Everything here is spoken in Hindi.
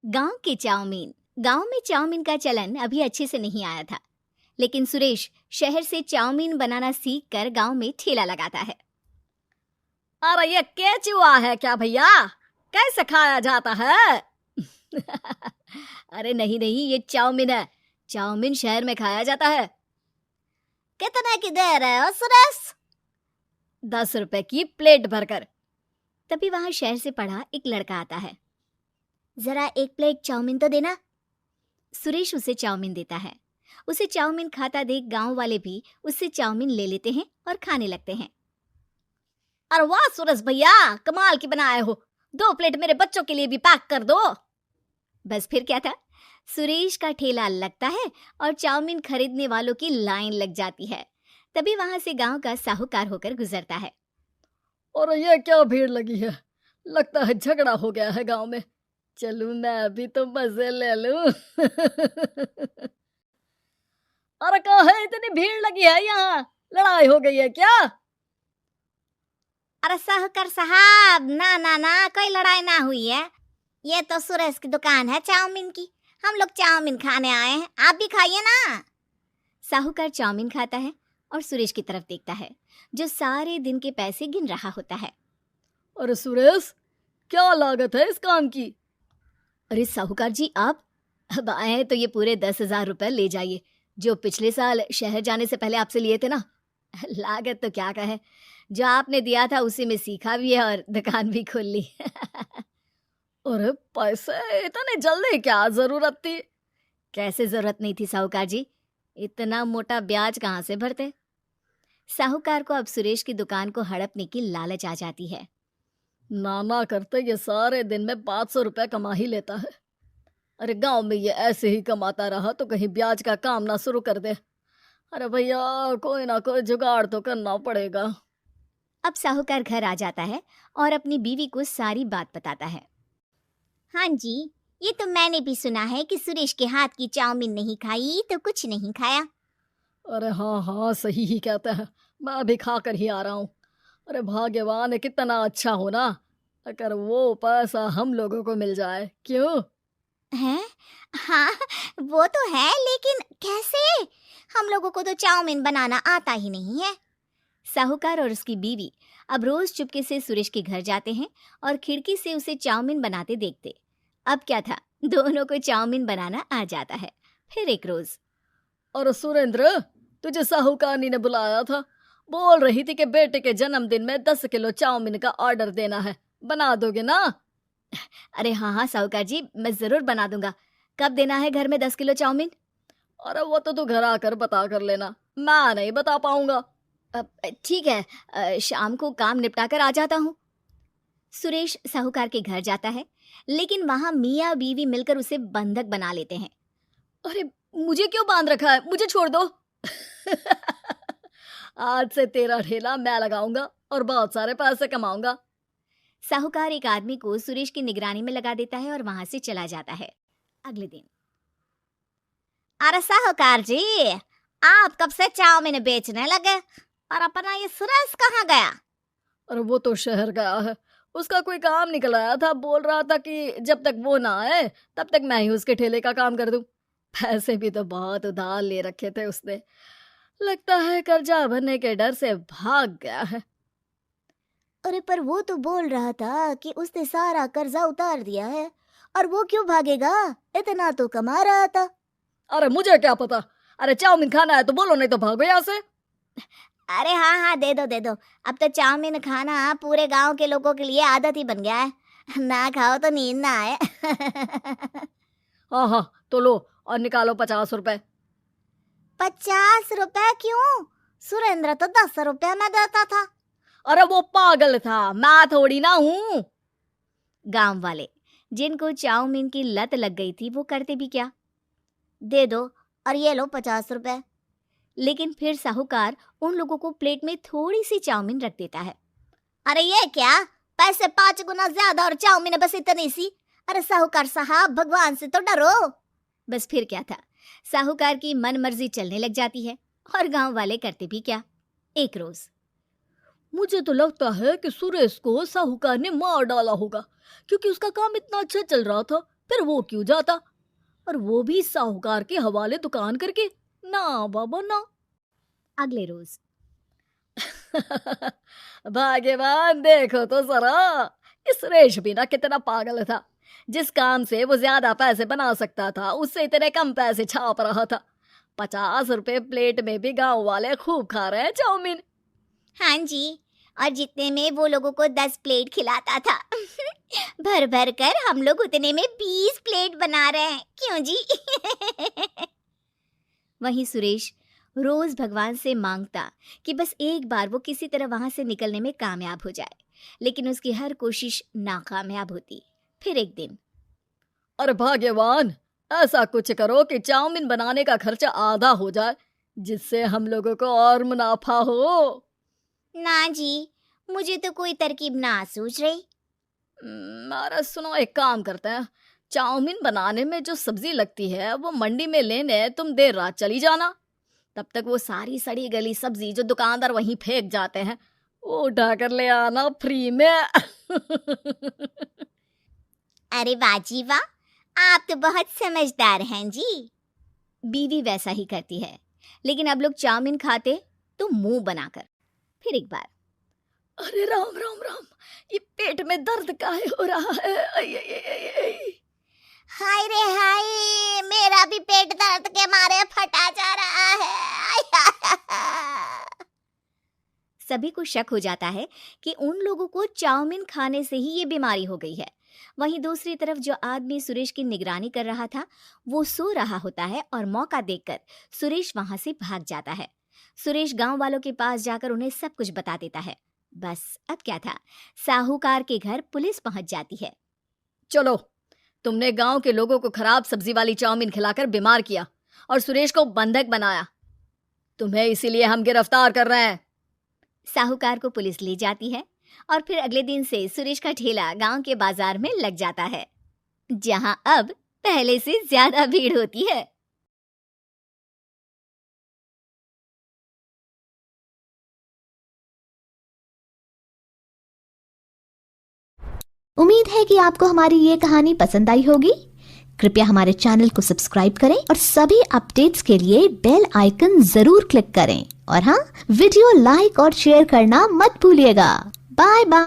गांव के चाउमीन। गांव में चाउमीन का चलन अभी अच्छे से नहीं आया था, लेकिन सुरेश शहर से चाउमीन बनाना सीखकर गांव में ठेला लगाता है। अरे ये केचुआ है क्या भैया? कैसे खाया जाता है? अरे नहीं नहीं, ये चाउमीन है। चाउमीन शहर में खाया जाता है। कितने की दे रहे हो सुरेश? 10 रुपए की प्लेट भरकर। तभी वहां शहर से पढ़ा एक लड़का आता है। जरा एक प्लेट चाउमीन तो देना। सुरेश उसे चाउमीन देता है। उसे चाउमीन खाता देख गांव वाले भी उससे चाउमीन ले लेते हैं और खाने लगते हैं। अरे वाह सुरेश भैया, कमाल की बनाए हो। 2 प्लेट मेरे बच्चों के लिए भी पैक कर दो। बस फिर क्या था, सुरेश का ठेला लगता है और चाउमीन खरीदने वालों की लाइन लग जाती है। तभी वहां से गांव का साहूकार होकर गुजरता है। और ये क्या भीड़ लगी है? लगता है झगड़ा हो गया है गांव में। चलूं मैं अभी तो मजे ले लूं। अरे कहाँ है, इतनी भीड़ लगी है यहाँ? लड़ाई हो गई है क्या? अरे साहूकार साहब, ना ना ना, कोई लड़ाई ना हुई है। ये तो सुरेश की दुकान है चाउमीन की। हम लोग चाउमीन खाने आए हैं, आप भी खाइए ना। साहूकार चाउमीन खाता है और सुरेश की तरफ देखता है, जो सारे दिन के पैसे गिन रहा होता है। अरे सुरेश, क्या लागत है इस काम की? अरे साहूकार जी, आप अब आए हैं तो ये पूरे 10,000 रुपए ले जाइए, जो पिछले साल शहर जाने से पहले आपसे लिए थे ना। लागत तो क्या कहे, जो आपने दिया था उसी में सीखा भी है और दुकान भी खोल ली। अरे पैसे इतने जल्दी क्या जरूरत थी? कैसे जरूरत नहीं थी साहूकार जी, इतना मोटा ब्याज कहाँ से भरते। साहूकार को अब सुरेश की दुकान को हड़पने की लालच आ जाती है। नाना करते ये सारे दिन में 500 रुपए कमा ही लेता है। अरे गांव में ये ऐसे ही कमाता रहा तो कहीं ब्याज का काम ना शुरू कर दे। अरे भैया, कोई ना कोई जुगाड़ तो करना पड़ेगा। अब साहूकार घर आ जाता है और अपनी बीवी को सारी बात बताता है। हाँ जी, ये तो मैंने भी सुना है कि सुरेश के हाथ की चाउमीन नहीं खाई तो कुछ नहीं खाया। अरे हाँ हाँ, सही ही कहता है। मैं भी खा कर ही आ रहा हूँ। अरे भाग्यवान है, कितना अच्छा हो ना अगर वो पैसा हम लोगों को मिल जाए। क्यों? हैं? हाँ, वो तो है, लेकिन कैसे? हम लोगों को तो चाउमीन बनाना आता ही नहीं है। साहूकार और उसकी बीवी अब रोज चुपके से सुरेश के घर जाते हैं और खिड़की से उसे चाउमीन बनाते देखते। अब क्या था, दोनों को चाउमीन बनाना आ जाता है। फिर एक रोज, और सुरेंद्र, तुझे साहूकारनी ने बुलाया था। बोल रही थी कि बेटे के जन्मदिन में 10 किलो चाउमीन का ऑर्डर देना है। बना दोगे ना? अरे हाँ हाँ साहूकार जी, मैं जरूर बना दूंगा। कब देना है घर में 10 किलो चाउमीन? अरे वो तो तू घर आकर बता कर लेना, मैं नहीं बता पाऊंगा। ठीक है, शाम को काम निपटा कर आ जाता हूँ। सुरेश साहूकार के घर जाता है, लेकिन वहां मियाँ बीवी मिलकर उसे बंधक बना लेते हैं। अरे मुझे क्यों बांध रखा है? मुझे छोड़ दो। आज से तेरा ठेला मैं लगाऊंगा और बहुत सारे पैसे कमाऊंगा। साहूकार एक आदमी को सुरेश की निगरानी में लगा देता है और वहां से चला जाता है। अगले दिन, अरे साहूकार जी, आप कब से चाउमीन बेचने लगे और अपना ये सुरेश कहाँ गया? अरे वो तो शहर गया है, उसका कोई काम निकल आया था। बोल रहा था कि जब तक वो ना आए तब तक मैं ही उसके ठेले का काम कर दूं। पैसे भी तो बहुत उधार ले रखे थे उसने। लगता है कर्जा भरने के डर से भाग गया है। अरे पर वो तो बोल रहा था कि उसने सारा कर्जा उतार दिया है, और वो क्यों भागेगा? इतना तो कमा रहा था। अरे मुझे क्या पता। अरे चाउमीन खाना है तो बोलो, नहीं तो भागो यहाँ से। अरे हाँ हाँ, दे दो दे दो। अब तो चाउमीन खाना पूरे गांव के लोगों के लिए आदत ही बन गया है। ना खाओ तो नींद ना आए। हाँ हाँ, तो लो और निकालो 50 रुपए। 50 रुपए क्यों? सुरेंद्र तो 10 रुपए में देता था। अरे वो पागल था, मैं थोड़ी ना हूँ। गांव वाले, जिनको चाउमीन की लत लग गई थी, वो करते भी क्या, दे दो और ये लो 50 रुपए। लेकिन फिर साहूकार उन लोगों को प्लेट में थोड़ी सी चाउमीन रख देता है। अरे ये क्या, पैसे 5 गुना ज्यादा और चाउमीन बस इतनी सी। अरे साहूकार साहब, भगवान से तो डरो। बस फिर क्या था, साहूकार की मन मर्जी चलने लग जाती है और गांव वाले करते भी क्या। एक रोज, मुझे तो लगता है कि सुरेश को साहूकार ने मार डाला होगा, क्योंकि उसका काम इतना अच्छा चल रहा था। फिर वो क्यों जाता, और वो भी साहूकार के हवाले दुकान करके? ना बाबा ना। अगले रोज भाग्यवान, देखो तो जरा, इस सुरेश भी ना कितना पागल था। जिस काम से वो ज्यादा पैसे बना सकता था उससे इतने कम पैसे छाप रहा था। 50 रुपए प्लेट में भी गांव वाले खूब खा रहे हैं चाउमीन। हाँ जी, और जितने में वो लोगों को 10 प्लेट खिलाता था भर भर कर हम लोग उतने में 20 प्लेट बना रहे हैं, क्यों जी? वहीं सुरेश रोज भगवान से मांगता कि बस एक बार वो किसी तरह वहां से निकलने में कामयाब हो जाए, लेकिन उसकी हर कोशिश नाकामयाब होती। फिर एक दिन, अरे भाग्यवान, ऐसा कुछ करो कि चाउमीन बनाने का खर्चा आधा हो जाए, जिससे हम लोगों को और मुनाफा हो। ना जी, मुझे तो कोई तरकीब ना सूझ रही। अरे सुनो, एक काम करते हैं, चाउमीन बनाने में जो सब्जी लगती है वो मंडी में लेने तुम देर रात चली जाना। तब तक वो सारी सड़ी गली सब्जी जो दुकानदार वहीं फेंक जाते हैं वो उठा कर ले आना फ्री में। अरे वाह जी वाह, आप तो बहुत समझदार हैं जी। बीवी वैसा ही करती है, लेकिन अब लोग चाउमीन खाते तो मुंह बनाकर। फिर एक बार, अरे राम राम राम, ये पेट में दर्द काहे हो रहा है? आई, आई, आई, आई, आई। हाय रे हाय, मेरा भी पेट दर्द के मारे फटा जा रहा है। सभी को शक हो जाता है कि उन लोगों को चाउमीन खाने से ही ये बीमारी हो गई है। वहीं दूसरी तरफ जो आदमी सुरेश की निगरानी कर रहा था वो सो रहा होता है और मौका देखकर सुरेश वहां से भाग जाता है। सुरेश गांव वालों के पास जाकर उन्हें सब कुछ बता देता है। बस अब क्या था, साहूकार के घर पुलिस पहुंच जाती है। चलो, तुमने गांव के लोगों को खराब सब्जी वाली चाउमीन खिलाकर बीमार किया और सुरेश को बंधक बनाया। तुम्हें इसीलिए हम गिरफ्तार कर रहे हैं। साहूकार को पुलिस ले जाती है और फिर अगले दिन से सुरेश का ठेला गांव के बाजार में लग जाता है, जहां अब पहले से ज्यादा भीड़ होती है। उम्मीद है कि आपको हमारी ये कहानी पसंद आई होगी। कृपया हमारे चैनल को सब्सक्राइब करें और सभी अपडेट्स के लिए बेल आइकन जरूर क्लिक करें। और हाँ, वीडियो लाइक और शेयर करना मत भूलिएगा। Bye bye.